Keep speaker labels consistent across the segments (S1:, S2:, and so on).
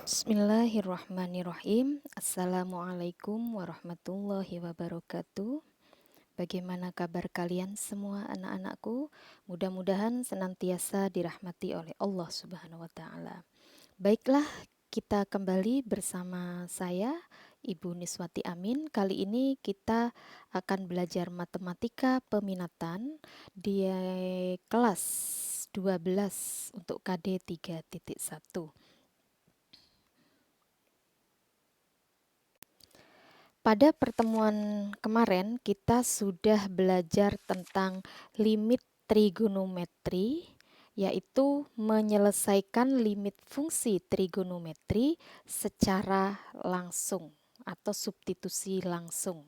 S1: Bismillahirrahmanirrahim. Assalamualaikum warahmatullahi wabarakatuh. Bagaimana kabar kalian semua anak-anakku? Mudah-mudahan senantiasa dirahmati oleh Allah Subhanahu wa taala. Baiklah, kita kembali bersama saya Ibu Niswati Amin. Kali ini kita akan belajar matematika peminatan di kelas 12 untuk KD 3.1. Pada pertemuan kemarin kita sudah belajar tentang limit trigonometri, yaitu menyelesaikan limit fungsi trigonometri secara langsung atau substitusi langsung.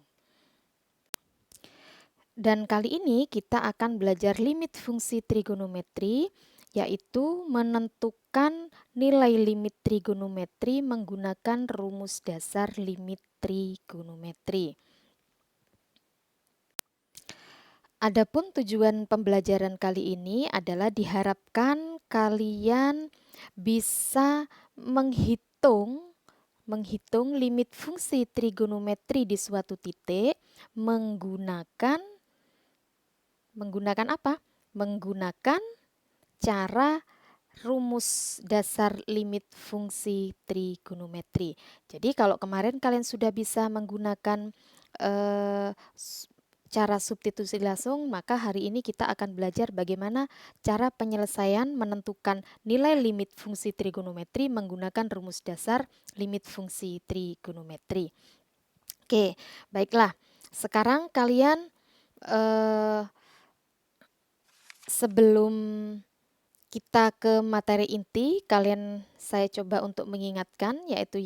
S1: Dan kali ini kita akan belajar limit fungsi trigonometri, yaitu menentukan nilai limit trigonometri menggunakan rumus dasar limit trigonometri. Adapun tujuan pembelajaran kali ini adalah diharapkan kalian bisa menghitung limit fungsi trigonometri di suatu titik menggunakan apa? Menggunakan cara rumus dasar limit fungsi trigonometri. Jadi kalau kemarin kalian sudah bisa menggunakan cara substitusi langsung, maka hari ini kita akan belajar bagaimana cara penyelesaian menentukan nilai limit fungsi trigonometri menggunakan rumus dasar limit fungsi trigonometri. Oke, baiklah. Sekarang kalian sebelum kita ke materi inti, saya coba untuk mengingatkan yaitu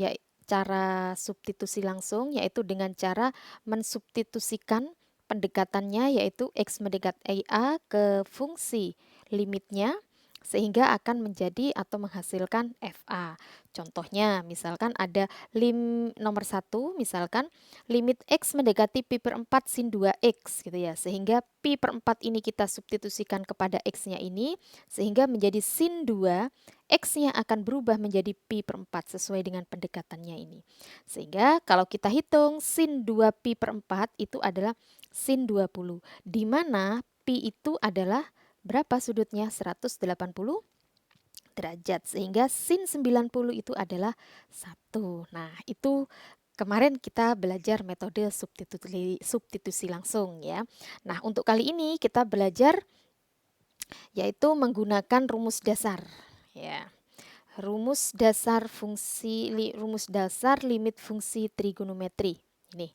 S1: cara substitusi langsung, yaitu dengan cara mensubstitusikan pendekatannya yaitu X mendekati A ke fungsi limitnya sehingga akan menjadi atau menghasilkan FA. Contohnya misalkan ada nomor 1, misalkan limit X mendekati pi per 4 sin 2X gitu ya. Sehingga pi per 4 ini kita substitusikan kepada X-nya ini sehingga menjadi sin 2, X-nya akan berubah menjadi pi per 4 sesuai dengan pendekatannya ini. Sehingga kalau kita hitung sin 2 pi per 4 itu adalah sin 20, di mana pi itu adalah berapa sudutnya? 180 derajat. Sehingga sin 90 itu adalah 1. Nah, itu kemarin kita belajar metode substitusi langsung ya. Nah, untuk kali ini kita belajar yaitu menggunakan rumus dasar ya. Rumus dasar limit fungsi trigonometri. Ini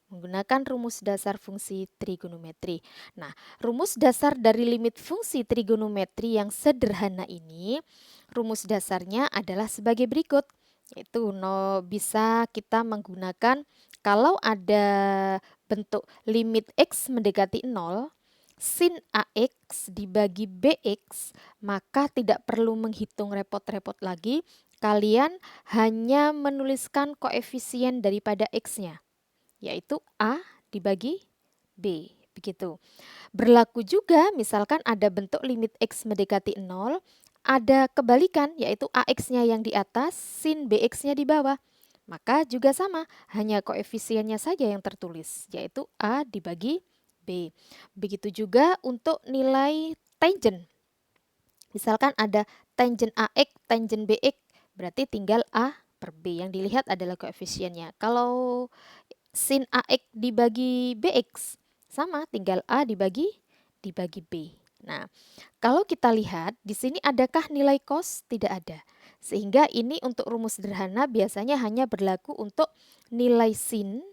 S1: menggunakan rumus dasar fungsi trigonometri. Nah, rumus dasar dari limit fungsi trigonometri yang sederhana ini, rumus dasarnya adalah sebagai berikut. Yaitu bisa kita menggunakan kalau ada bentuk limit X mendekati 0, sin AX dibagi BX, maka tidak perlu menghitung repot-repot lagi. Kalian hanya menuliskan koefisien daripada X-nya, yaitu A dibagi B. Begitu. Berlaku juga misalkan ada bentuk limit X mendekati 0, ada kebalikan yaitu AX-nya yang di atas, sin BX-nya di bawah. Maka juga sama, hanya koefisiennya saja yang tertulis, yaitu A dibagi B. Begitu juga untuk nilai tangent. Misalkan ada tangent AX, tangent BX, berarti tinggal A per B. Yang dilihat adalah koefisiennya. Kalau sin AX dibagi BX, sama, tinggal A dibagi B. Nah, kalau kita lihat di sini adakah nilai cos? Tidak ada. Sehingga ini untuk rumus sederhana biasanya hanya berlaku untuk nilai sin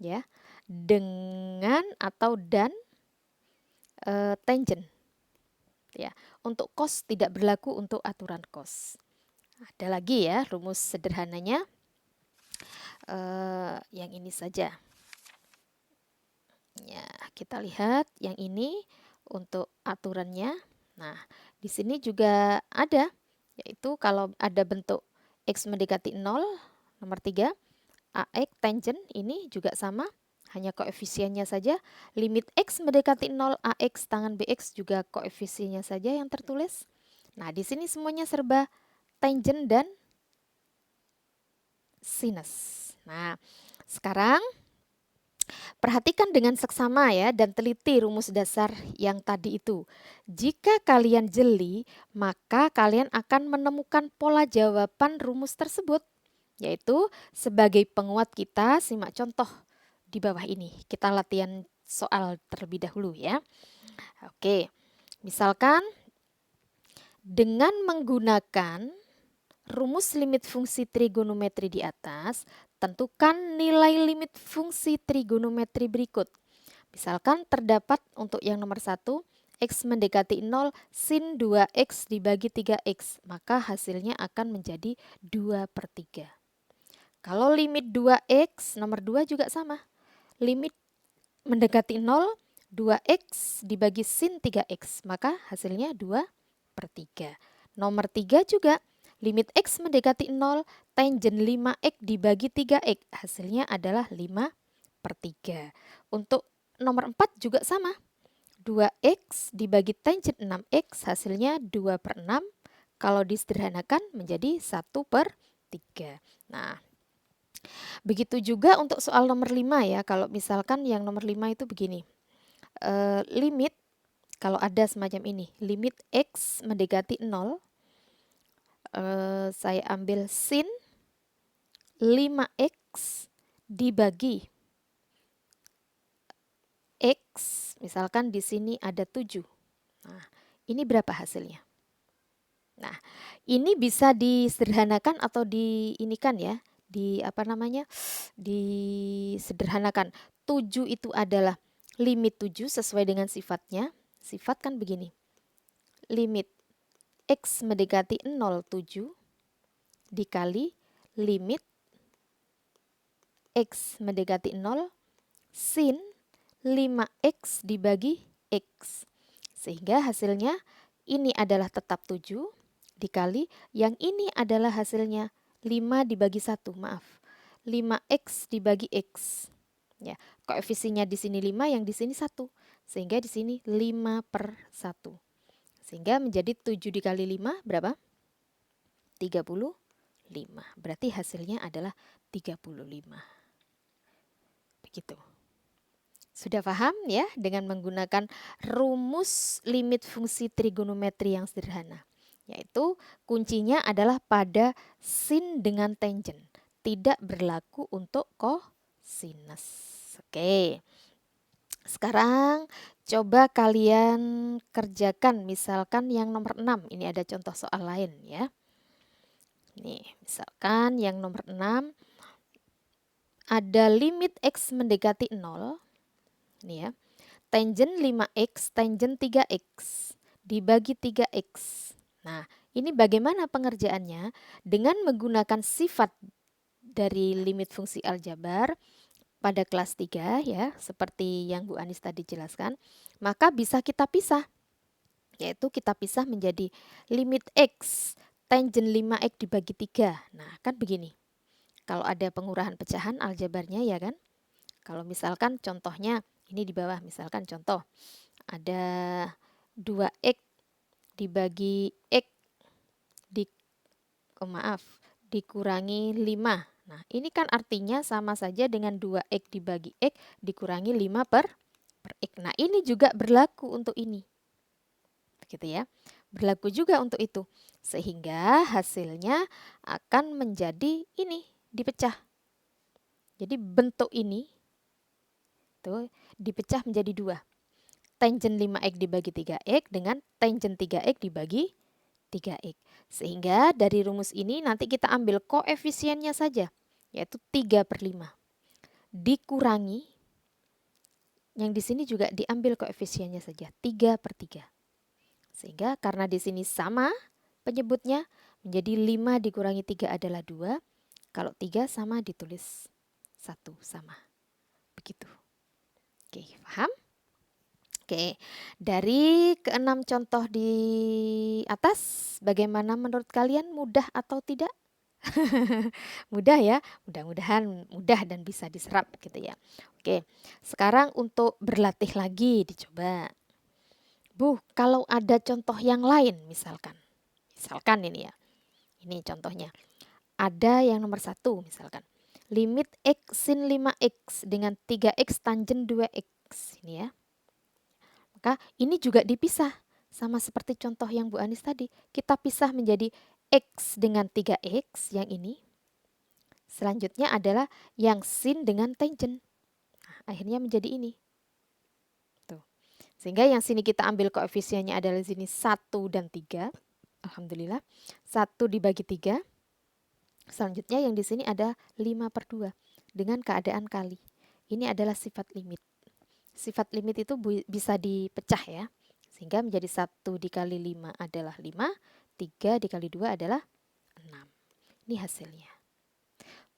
S1: ya dengan atau dan tangent. Ya, untuk cos tidak berlaku untuk aturan cos. Ada lagi ya rumus sederhananya. Yang ini saja. Ya, kita lihat yang ini untuk aturannya. Nah, di sini juga ada, yaitu kalau ada bentuk X mendekati 0, nomor 3, AX tangent ini juga sama, hanya koefisiennya saja. Limit X mendekati 0, AX tangan BX juga koefisiennya saja yang tertulis. Nah, di sini semuanya serba tangent dan sinus. Nah, sekarang perhatikan dengan seksama ya dan teliti rumus dasar yang tadi itu. Jika kalian jeli, maka kalian akan menemukan pola jawaban rumus tersebut. Yaitu sebagai penguat kita simak contoh di bawah ini. Kita latihan soal terlebih dahulu ya. Oke, misalkan dengan menggunakan rumus limit fungsi trigonometri di atas, tentukan nilai limit fungsi trigonometri berikut. Misalkan terdapat untuk yang nomor 1, X mendekati 0 sin 2X dibagi 3X, maka hasilnya akan menjadi 2/3. Kalau limit 2X, nomor 2 juga sama. Limit mendekati 0, 2X dibagi sin 3X, maka hasilnya 2/3. Nomor 3 juga, limit X mendekati 0, tangen 5X dibagi 3X, hasilnya adalah 5/3. Untuk nomor 4 juga sama. 2X dibagi tangen 6X, hasilnya 2/6. Kalau disederhanakan menjadi 1/3. Nah, begitu juga untuk soal nomor 5 ya. Kalau misalkan yang nomor 5 itu begini. Limit, kalau ada semacam ini, limit X mendekati 0, saya ambil sin 5X dibagi X, misalkan di sini ada 7. Nah, ini berapa hasilnya? Nah, ini bisa disederhanakan atau diinikan ya, disederhanakan. 7 itu adalah limit 7 sesuai dengan sifatnya. Sifat kan begini. Limit X mendekati 0, 7 dikali limit X mendekati 0 sin 5X dibagi X. Sehingga hasilnya ini adalah tetap 7 dikali yang ini adalah hasilnya 5 dibagi 1, maaf. 5X dibagi X. Ya, koefisiennya di sini 5, yang di sini 1. Sehingga di sini 5/1. Sehingga menjadi 7 dikali 5 berapa? 35. Berarti hasilnya adalah 35. Begitu. Sudah paham ya dengan menggunakan rumus limit fungsi trigonometri yang sederhana. Yaitu kuncinya adalah pada sin dengan tangen. Tidak berlaku untuk kosinus. Oke. Sekarang coba kalian kerjakan misalkan yang nomor 6. Ini ada contoh soal lain ya. Nih, misalkan yang nomor 6 ada limit X mendekati 0. Nih ya. Tangen 5X, tangen 3X dibagi 3X. Nah, ini bagaimana pengerjaannya? Dengan menggunakan sifat dari limit fungsi aljabar pada kelas 3 ya, seperti yang Bu Anis tadi jelaskan, maka bisa kita pisah. Yaitu kita pisah menjadi limit X, tangen 5X dibagi 3. Nah, kan begini. Kalau ada pengurahan pecahan aljabarnya ya kan? Kalau misalkan contohnya ini di bawah, misalkan contoh ada 2X dibagi X dikurangi 5. Nah, ini kan artinya sama saja dengan 2X dibagi X dikurangi 5 per X. Nah, ini juga berlaku untuk ini. Begitu ya. Berlaku juga untuk itu. Sehingga hasilnya akan menjadi ini, dipecah. Jadi bentuk ini tuh dipecah menjadi 2. Tangen 5X dibagi 3X dengan tangen 3X dibagi 3X. Sehingga dari rumus ini nanti kita ambil koefisiennya saja, yaitu 3/5. Dikurangi, yang di sini juga diambil koefisiennya saja, 3/3. Sehingga karena di sini sama penyebutnya, menjadi 5 dikurangi 3 adalah 2. Kalau 3 sama ditulis 1 sama. Begitu. Oke, paham? Oke, dari ke-6 contoh di atas, bagaimana menurut kalian, mudah atau tidak? Mudah ya, mudah-mudahan mudah dan bisa diserap gitu ya. Oke, sekarang untuk berlatih lagi dicoba. Bu, kalau ada contoh yang lain misalkan ini ya, ini contohnya. ada yang nomor 1 misalkan. Limit X sin 5X dengan 3X tangen 2X. Ini ya. Maka ini juga dipisah. Sama seperti contoh yang Bu Anis tadi. Kita pisah menjadi X dengan 3X yang ini. Selanjutnya adalah yang sin dengan tangen. Nah, akhirnya menjadi ini. Tuh. Sehingga yang sini kita ambil koefisiennya adalah di sini 1 dan 3. Alhamdulillah. 1 dibagi 3. Selanjutnya yang di sini ada 5/2 dengan keadaan kali. Ini adalah sifat limit. Sifat limit itu bisa dipecah ya. Sehingga menjadi 1 dikali 5 adalah 5, 3 dikali 2 adalah 6. Ini hasilnya.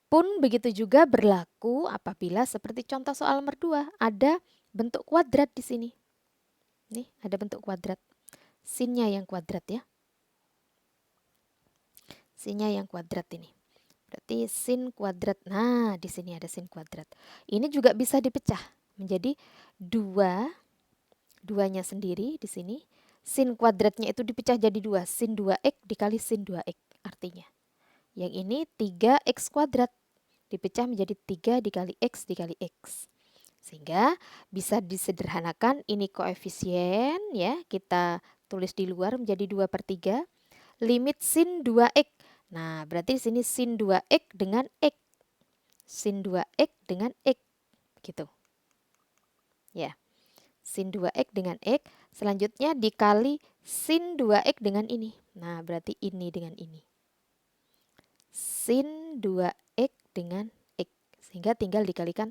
S1: Pun begitu juga berlaku apabila seperti contoh soal nomor 2, ada bentuk kuadrat di sini. Nih, ada bentuk kuadrat. Sinnya yang kuadrat ya. Sinnya yang kuadrat ini. Berarti sin kuadrat. Nah, di sini ada sin kuadrat. Ini juga bisa dipecah menjadi 2, duanya sendiri di sini. Sin kuadratnya itu dipecah jadi 2, sin 2x dikali sin 2x artinya. Yang ini 3x kuadrat dipecah menjadi 3 dikali x dikali x. Sehingga bisa disederhanakan ini koefisien ya, kita tulis di luar menjadi 2/3. Limit sin 2x. Nah, berarti di sini sin 2x dengan x. Sin 2x dengan x. Gitu. Ya. Sin 2x dengan x. Selanjutnya dikali sin 2x dengan ini. Nah, berarti ini dengan ini. Sin 2x dengan x. Sehingga tinggal dikalikan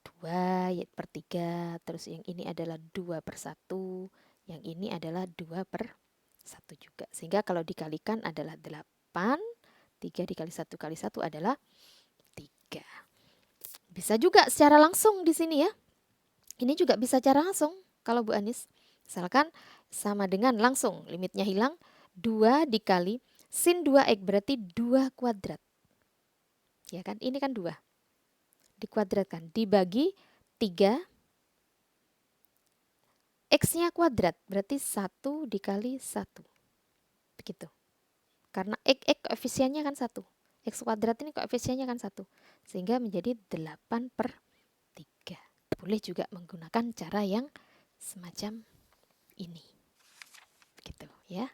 S1: 2/3. Terus yang ini adalah 2/1. Yang ini adalah 2/1 juga. Sehingga kalau dikalikan adalah 8. 3 dikali 1 kali 1 adalah 3. Bisa juga secara langsung di sini ya. Ini juga bisa secara langsung kalau Bu Anis. Misalkan sama dengan langsung, limitnya hilang, 2 dikali sin 2x berarti 2 kuadrat. Ya kan, ini kan 2. Dikuadratkan, dibagi 3. X-nya kuadrat berarti 1 dikali 1. Begitu. Karena x koefisiennya kan 1. X kuadrat ini koefisiennya kan 1. Sehingga menjadi 8/3. Boleh juga menggunakan cara yang semacam ini. Begitu ya.